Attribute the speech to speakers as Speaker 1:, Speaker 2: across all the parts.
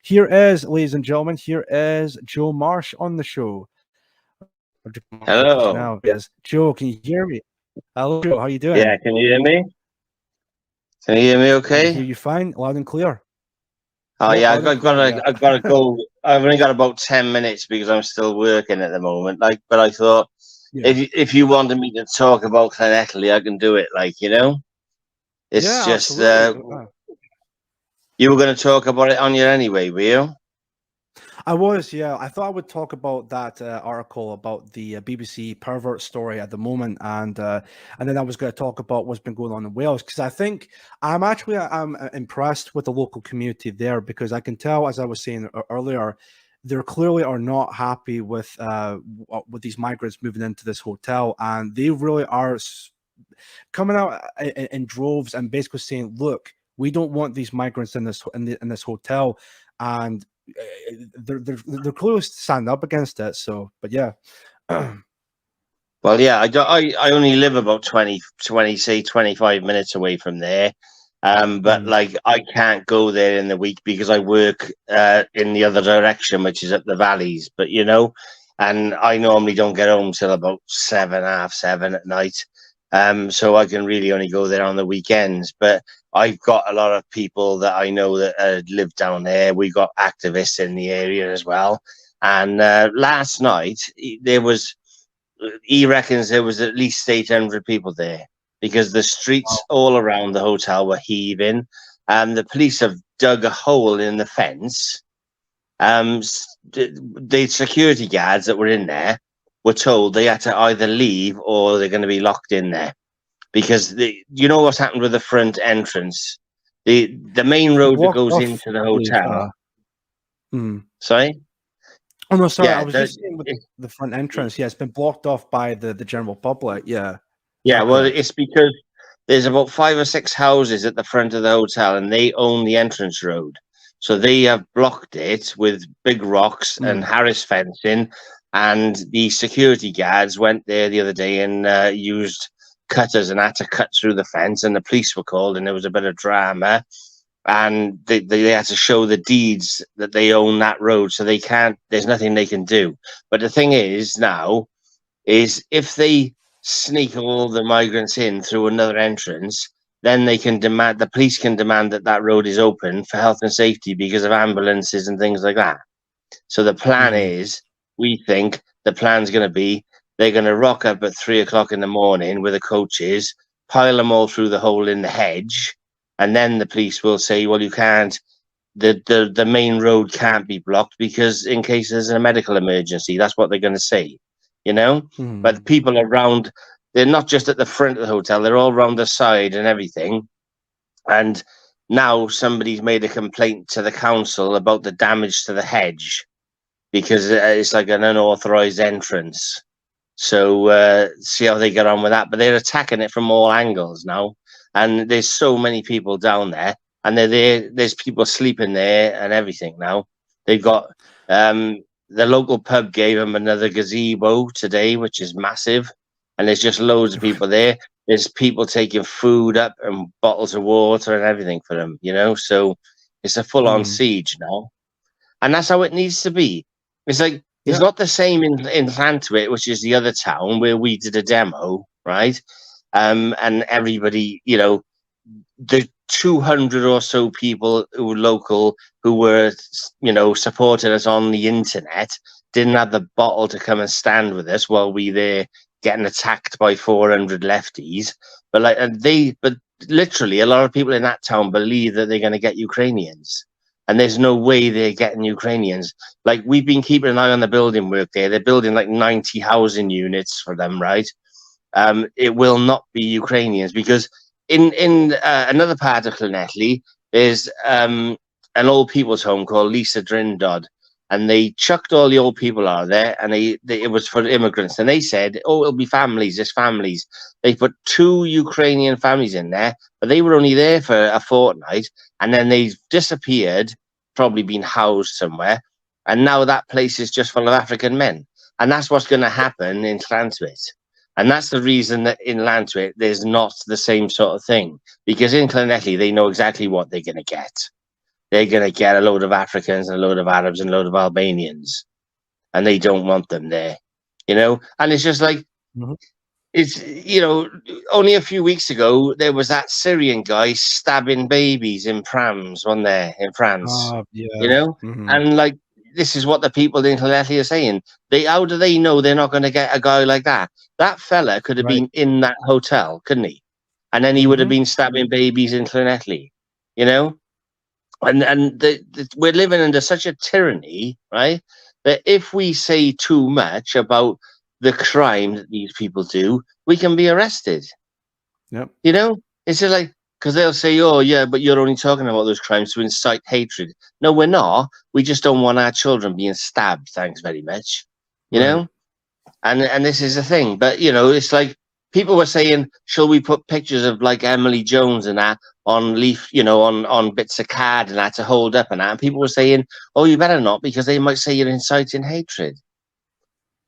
Speaker 1: here is, ladies and gentlemen, here is Joe Marsh on the show.
Speaker 2: Hello.
Speaker 1: Now, yes, Joe, can you hear me? Hello, Joe. How you
Speaker 2: Yeah,
Speaker 1: doing?
Speaker 2: can you hear me? Can you hear me
Speaker 1: I can
Speaker 2: okay?
Speaker 1: hear you fine, loud and clear.
Speaker 2: Oh
Speaker 1: Yep,
Speaker 2: yeah,
Speaker 1: loud and clear. Yeah.
Speaker 2: I've gotta go. I've only got about 10 minutes because I'm still working at the moment. Like, but I thought
Speaker 1: Yeah.
Speaker 2: if you wanted me to talk about Llanelli, I can do it. Like, it's
Speaker 1: Yeah,
Speaker 2: just
Speaker 1: absolutely.
Speaker 2: you were going to talk about it on your anyway, were you?
Speaker 1: I was, yeah. I thought I would talk about that article about the BBC pervert story at the moment, and then I was going to talk about what's been going on in Wales because I think I'm impressed with the local community there because I can tell, as I was saying earlier, they clearly are not happy with these migrants moving into this hotel, and they really are coming out in droves and basically saying, "Look, we don't want these migrants in this hotel," and they're close to stand up against it. So, but yeah,
Speaker 2: Well, yeah, I only live about 20, say 25 minutes away from there. But
Speaker 1: mm,
Speaker 2: like I can't go there in the week because I work in the other direction, which is up the valleys. But and I normally don't get home till about 7, half 7 at night. So I can really only go there on the weekends. But I've got a lot of people that I know that live down there. We got activists in the area as well. And last night there was he reckons there was at least 800 people there because the streets all around the hotel were heaving. The police have dug a hole in the fence. The security guards that were in there were told they had to either leave or they're going to be locked in there because you know what's happened with the front entrance. The main
Speaker 1: it's been
Speaker 2: road that
Speaker 1: blocked
Speaker 2: goes
Speaker 1: off.
Speaker 2: into the
Speaker 1: I believe.
Speaker 2: hotel.
Speaker 1: Mm.
Speaker 2: Sorry,
Speaker 1: Oh no, sorry. I
Speaker 2: yeah,
Speaker 1: was just saying with the front entrance. Yeah, it's been blocked off by the general public. Yeah, is
Speaker 2: yeah.
Speaker 1: that
Speaker 2: Well,
Speaker 1: correct?
Speaker 2: it's because there's about 5 or 6 houses at the front of the hotel, and they own the entrance road. So they have blocked it with big rocks and
Speaker 1: Mm.
Speaker 2: Harris fencing. And the security guards went there the other day and used cutters and had to cut through the fence. And the police were called, and there was a bit of drama. And they had to show the deeds that they own that road, so they can't. There's nothing they can do. But the thing is now is if they sneak all the migrants in through another entrance, then they can demand the police can demand that that road is open for health and safety because of ambulances and things like that. So the plan
Speaker 1: Mm.
Speaker 2: is, we think the plan's going to be they're going to rock up at 3 o'clock in the morning with the coaches, pile them all through the hole in the hedge, and then the police will say, well, you can't. The main road can't be blocked because in case there's a medical emergency, that's what they're going to say, you know.
Speaker 1: Mm.
Speaker 2: But people around, they're not just at the front of the hotel; they're all around the side and everything. And now somebody's made a complaint to the council about the damage to the hedge because it's like an unauthorized entrance. So see how they get on with that. But they're attacking it from all angles now, and there's so many people down there, and they're there. There's people sleeping there and everything now. They've got the local pub gave them another gazebo today, which is massive, and there's just loads of people there. There's people taking food up and bottles of water and everything for them, So it's a full-on
Speaker 1: Mm.
Speaker 2: siege now, and that's how it needs to be. It's like it's
Speaker 1: Yeah.
Speaker 2: not the same in Llantwit, which is the other town where we did a demo, right? And everybody, the 200 or so people who were local who were, supporting us on the internet didn't have the bottle to come and stand with us while we there getting attacked by 400 lefties. But literally, a lot of people in that town believe that they're going to get Ukrainians. And there's no way they're getting Ukrainians. Like, we've been keeping an eye on the building work there. They're building like 90 housing units for them, right? It will not be Ukrainians because in another part of Llanelli, there's an old people's home called Lisa Drindod, and they chucked all the old people out of there, and it was for immigrants, and they said, "Oh, it'll be families. There's families." They put 2 Ukrainian families in there, but they were only there for a fortnight, and then they disappeared, probably been housed somewhere, and now that place is just full of African men, and that's what's going to happen in Llantwit. And that's the reason that in Llantwit there's not the same sort of thing, because in Llanelli they know exactly what they're going to get. they're going to get a load of Africans and a load of Arabs and a load of Albanians, and they don't want them there, you know? And it's just like,
Speaker 1: Mhm.
Speaker 2: it's, you know, only a few weeks ago, there was that Syrian guy stabbing babies in prams on there in France, you
Speaker 1: Yeah.
Speaker 2: know?
Speaker 1: Mhm.
Speaker 2: And like, this is what the people in Llanelli are saying. How do they know they're not going to get a guy like that? That fella could have
Speaker 1: Right.
Speaker 2: been in that hotel, couldn't he? And then he would have
Speaker 1: Mhm.
Speaker 2: been stabbing babies in Llanelli, you know? And we're living under such a tyranny, right? That if we say too much about the crime that these people do, we can be arrested.
Speaker 1: Yep.
Speaker 2: You know, it's just like, because they'll say, "Oh, yeah, but you're only talking about those crimes to incite hatred." No, we're not. We just don't want our children being stabbed. Thanks very much. You
Speaker 1: Right.
Speaker 2: know, and this is the thing. But you know, it's like people were saying, "Shall we put pictures of like Emily Jones and that on leaf, you know, on bits of card and that to hold up and that?" And people were saying, "Oh, you better not, because they might say you're inciting hatred."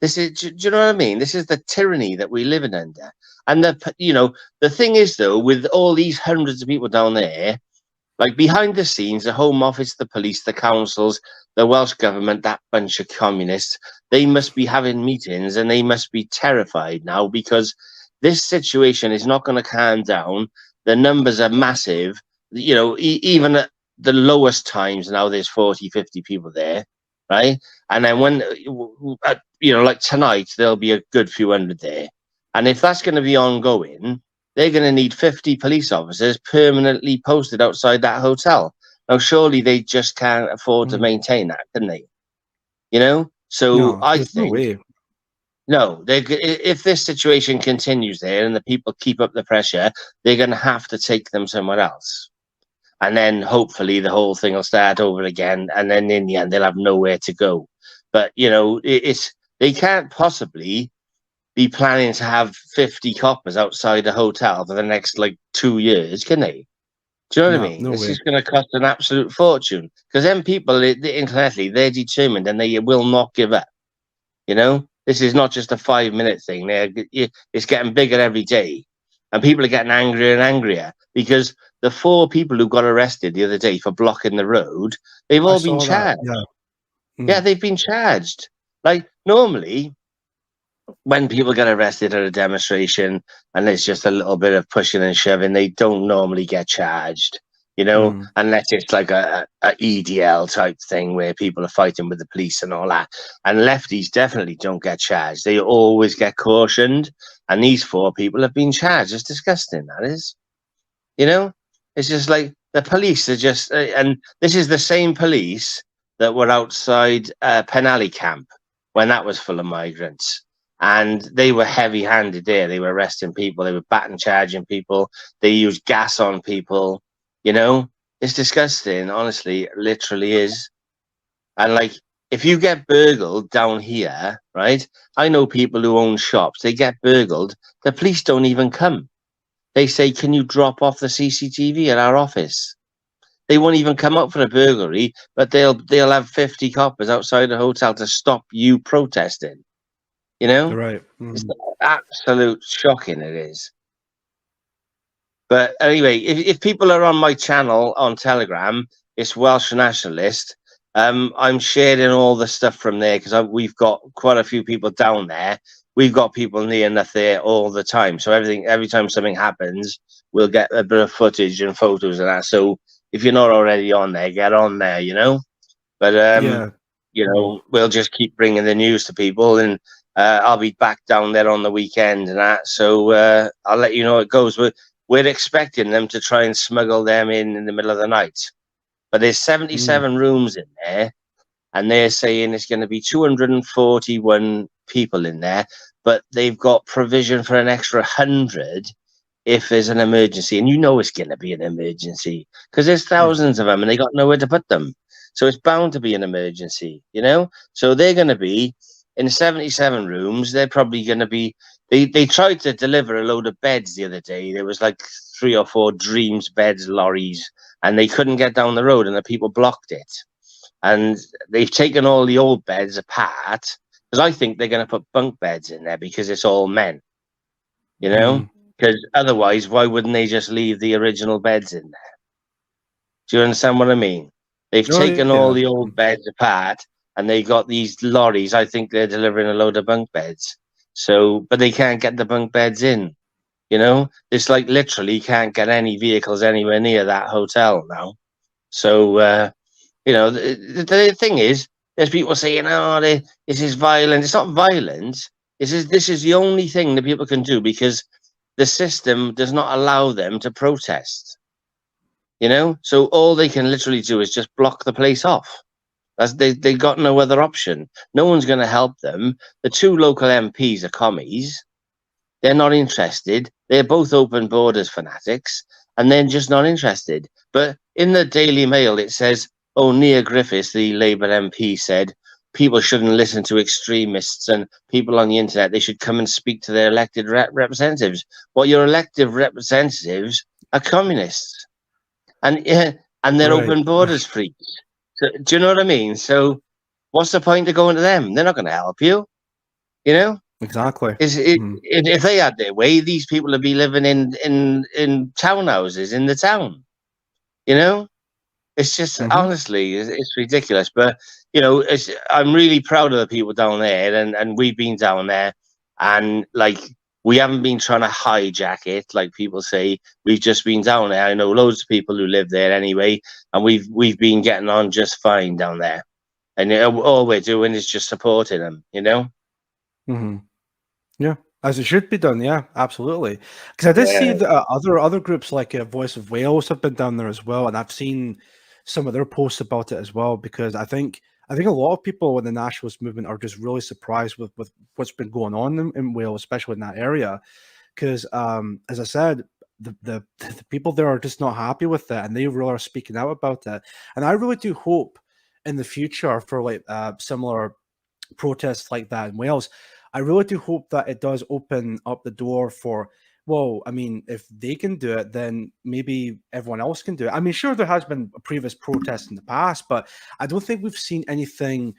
Speaker 2: This is, do you know what I mean? This is the tyranny that we live in under. And you know, the thing is though, with all these hundreds of people down there, like behind the scenes, the Home Office, the police, the councils, the Welsh government, that bunch of communists, they must be having meetings and they must be terrified now, because this situation is not going to calm down. The numbers are massive. You know, even at the lowest times now, there's 40, 50 people there, right? And then when, you know, like tonight, there'll be a good few hundred there. And if that's going to be ongoing, they're going to need 50 police officers permanently posted outside that hotel. Now, surely they just can't afford to
Speaker 1: Mhm.
Speaker 2: maintain that, can they? You know? So
Speaker 1: No,
Speaker 2: I
Speaker 1: there's no
Speaker 2: think,
Speaker 1: way.
Speaker 2: no, if this situation continues there and the people keep up the pressure, they're going to have to take them somewhere else. And then hopefully the whole thing will start over again. And then in the end, they'll have nowhere to go. But, you know, they can't possibly be planning to have 50 coppers outside a hotel for the next like 2 years, can they? Do you know what I
Speaker 1: No,
Speaker 2: mean?
Speaker 1: no
Speaker 2: This
Speaker 1: way.
Speaker 2: is going to cost an absolute fortune, because then people intellectually, they're determined and they will not give up. You know, this is not just a 5 minute thing. It's getting bigger every day, and people are getting angrier and angrier because the 4 people who got arrested the other day for blocking the road, they've
Speaker 1: I
Speaker 2: all been
Speaker 1: saw that.
Speaker 2: charged.
Speaker 1: Yeah.
Speaker 2: Yeah,
Speaker 1: Mm.
Speaker 2: they've been charged. Like normally, when people get arrested at a demonstration and it's just a little bit of pushing and shoving, they don't normally get charged, you know,
Speaker 1: Mm.
Speaker 2: unless it's like a EDL type thing where people are fighting with the police and all that. And lefties definitely don't get charged. They always get cautioned. And these 4 people have been charged. It's disgusting, that is. You know, it's just like the police are just, and this is the same police that were outside Penally camp when that was full of migrants. And they were heavy handed there. They were arresting people, they were baton charging people, they used gas on people. You know, it's disgusting, honestly, it literally is. And like, if you get burgled down here, right? I know people who own shops, they get burgled, the police don't even come. They say, "Can you drop off the CCTV at our office?" They won't even come up for a burglary, but they'll have 50 coppers outside the hotel to stop you protesting. You know,
Speaker 1: Right.
Speaker 2: it's
Speaker 1: Mm.
Speaker 2: absolute shocking. It is. But anyway, if people are on my channel on Telegram, it's Welsh Nationalist. I'm sharing all the stuff from there because we've got quite a few people down there. We've got people near enough there all the time. So every time something happens, we'll get a bit of footage and photos of that. So if you're not already on there, get on there, you know. But
Speaker 1: Yeah.
Speaker 2: you
Speaker 1: Mm.
Speaker 2: know, we'll just keep bringing the news to people, and I'll be back down there on the weekend and that. So I'll let you know how it goes. We're expecting them to try and smuggle them in the middle of the night. But there's
Speaker 1: Mm.
Speaker 2: 77 rooms in there, and they're saying it's going to be 241 people in there, but they've got provision for an extra 100 if there's an emergency. And you know it's going to be an emergency because there's
Speaker 1: Yeah.
Speaker 2: thousands of them and they got nowhere to put them. So it's bound to be an emergency, you know? So they're going to be in 77 rooms. They're probably going to be, they tried to deliver a load of beds the other day. There was like 3 or 4 Dreams beds lorries, and they couldn't get down the road and the people blocked it. And they've taken all the old beds apart because I think they're going to put bunk beds in there because it's all men, you know?
Speaker 1: Mm.
Speaker 2: Because otherwise, why wouldn't they just leave the original beds in there? Do you understand what I mean? They've
Speaker 1: Oh,
Speaker 2: taken all
Speaker 1: yeah.
Speaker 2: the old beds apart, and they got these lorries. I think they're delivering a load of bunk beds. So, but they can't get the bunk beds in. It's like literally can't get any vehicles anywhere near that hotel now. So, the thing is, there's people saying, "Oh, this is violent." It's not violence. This is the only thing that people can do because the system does not allow them to protest. So all they can literally do is just block the place off. They got no other option. No one's going to help them. The two local MPs are commies. They're not interested. They're both open borders fanatics, and they're just not interested. But in the Daily Mail, it says, "Oh, Nia Griffiths, the Labour MP, said people shouldn't listen to extremists and people on the internet. They should come and speak to their elected representatives." Well, your elected representatives are communists, and they're
Speaker 1: Right.
Speaker 2: open borders freaks. So, do you know what I mean? So, what's the point of going to them? They're not going to help you. You know.
Speaker 1: Exactly.
Speaker 2: If they had their way, these people would be living in townhouses in the town. It's just honestly, it's ridiculous. But I'm really proud of the people down there, and we've been down there, and like we haven't been trying to hijack it, like people say. We've just been down there. I know loads of people who live there anyway, and we've been getting on just fine down there. And all we're doing is just supporting them.
Speaker 1: Mm-hmm. Yeah, as it should be done. Yeah, absolutely. Because I did see
Speaker 2: Yeah.
Speaker 1: the other groups like Voice of Wales have been down there as well, and I've seen some of their posts about it as well. Because I think a lot of people in the nationalist movement are just really surprised with what's been going on in Wales, especially in that area. Because as I said, the people there are just not happy with that, and they really are speaking out about that. And I really do hope in the future for like similar protests like that in Wales. I really do hope that it does open up the door for, well, I mean, if they can do it, then maybe everyone else can do it. I mean, sure, there has been previous protests in the past, but I don't think we've seen anything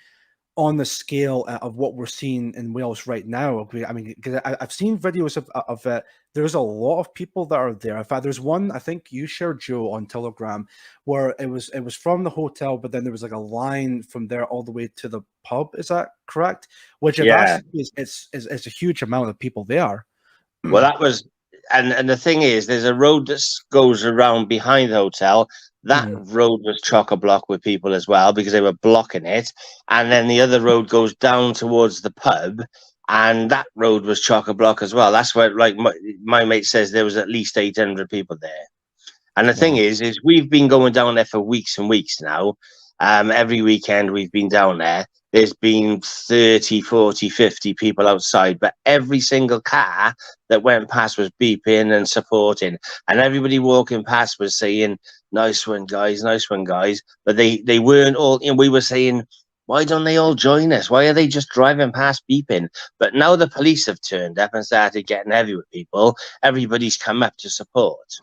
Speaker 1: on the scale of what we're seeing in Wales right now. I mean, because I've seen videos of it. There's a lot of people that are there. In fact, there's one I think you shared, Joe, on Telegram, where it was from the hotel, but then there was like a line from there all the way to the pub. Is that correct? Which, if
Speaker 2: Yeah.
Speaker 1: that's it's a huge amount of people there.
Speaker 2: Well, that was, and the thing is, there's a road that goes around behind the hotel. That road was chock-a-block with people as well because they were blocking it. And then the other road goes down towards the pub, and that road was chock-a-block as well. That's where, like, my mate says there was at least 800 people there. And the thing is we've been going down there for weeks and weeks now. Every weekend we've been down there. There's been 30, 40, 50 people outside, but every single car that went past was beeping and supporting. And everybody walking past was saying, "Nice one, guys, nice one, guys." But they weren't all, we were saying, why don't they all join us? Why are they just driving past beeping? But now the police have turned up and started getting heavy with people. Everybody's come up to support.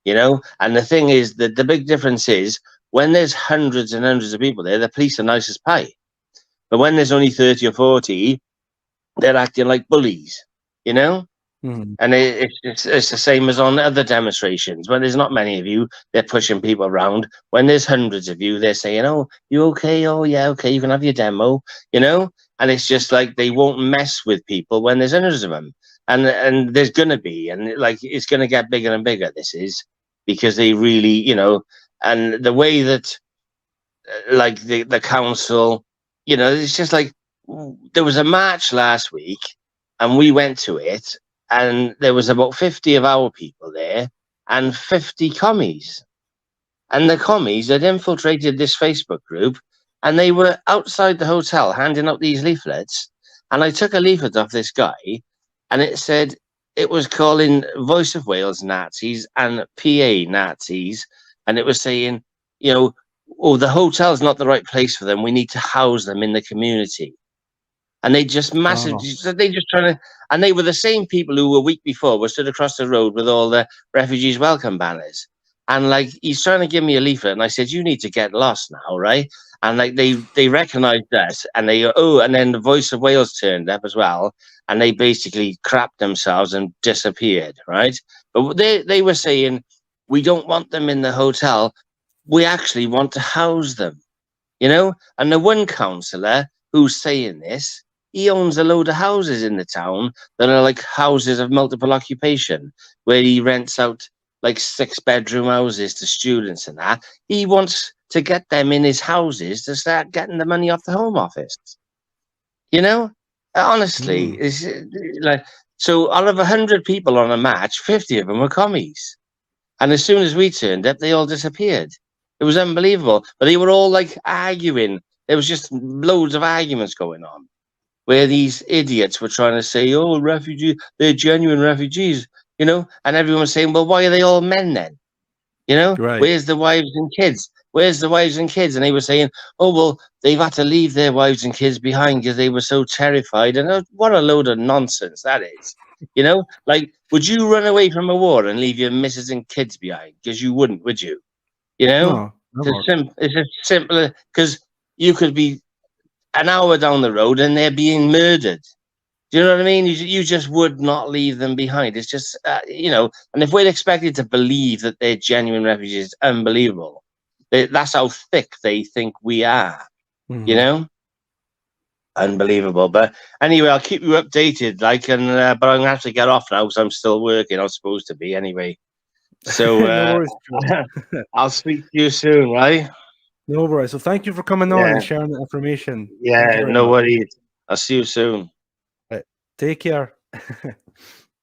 Speaker 2: And the thing is that the big difference is when there's hundreds and hundreds of people there, the police are nice as pie. But when there's only 30 or 40, they're acting like bullies, And it's the same as on other demonstrations. When there's not many of you, they're pushing people around. When there's hundreds of you, they're saying, "Oh, you okay? Oh, yeah, okay, you can have your demo," And it's just like they won't mess with people when there's hundreds of them. And there's going to be, and like it's going to get bigger and bigger, this is, because they really, and the way that, like the council, it's just like, there was a march last week and we went to it and there was about 50 of our people there and 50 commies. And the commies had infiltrated this Facebook group and they were outside the hotel handing out these leaflets. And I took a leaflet off this guy and it said, it was calling Voice of Wales Nazis and PA Nazis. And it was saying, "Oh, the hotel's not the right place for them. We need to house them in the community." And they just and they were the same people who a week before were stood across the road with all the refugees welcome banners. And like, he's trying to give me a leaflet. And I said, "You need to get lost now, right?" And like, they recognized us and and then the Voice of Wales turned up as well. And they basically crapped themselves and disappeared, right? But they were saying, "We don't want them in the hotel. we actually want to house them, you know? And the one councillor who's saying this, he owns a load of houses in the town that are like houses of multiple occupation, where he rents out like 6-bedroom houses to students and that. He wants to get them in his houses to start getting the money off the Home Office. You know, honestly, it's like, so out of 100 people on a match, 50 of them were commies. And as soon as we turned up, they all disappeared. It was unbelievable. But they were all like arguing. There was just loads of arguments going on where these idiots were trying to say, oh, refugee, they're genuine refugees, you know? And everyone was saying, well, why are they all men then? You know,
Speaker 1: Right.
Speaker 2: where's the wives and kids? Where's the wives and kids? And they were saying, oh, well, they've had to leave their wives and kids behind because they were so terrified. And what a load of nonsense that is. You know, like, would you run away from a war and leave your missus and kids behind? Because you wouldn't, would you? You know,
Speaker 1: No,
Speaker 2: it's a simpler, because you could be an hour down the road and they're being murdered. Do you know what I mean? You just would not leave them behind. It's just, you know, and if we're expected to believe that they're genuine refugees, it's unbelievable. That's how thick they think we are, you know? Unbelievable. But anyway, I'll keep you updated, like, and but I'm going to have to get off now because I'm still working. I'm supposed to be anyway. So
Speaker 1: No worries,
Speaker 2: I'll speak to you soon, right?
Speaker 1: No worries. So thank you for coming on and sharing the information. Thank you
Speaker 2: Yeah,
Speaker 1: very
Speaker 2: no
Speaker 1: much.
Speaker 2: worries. I'll see you soon.
Speaker 1: Right. Take care.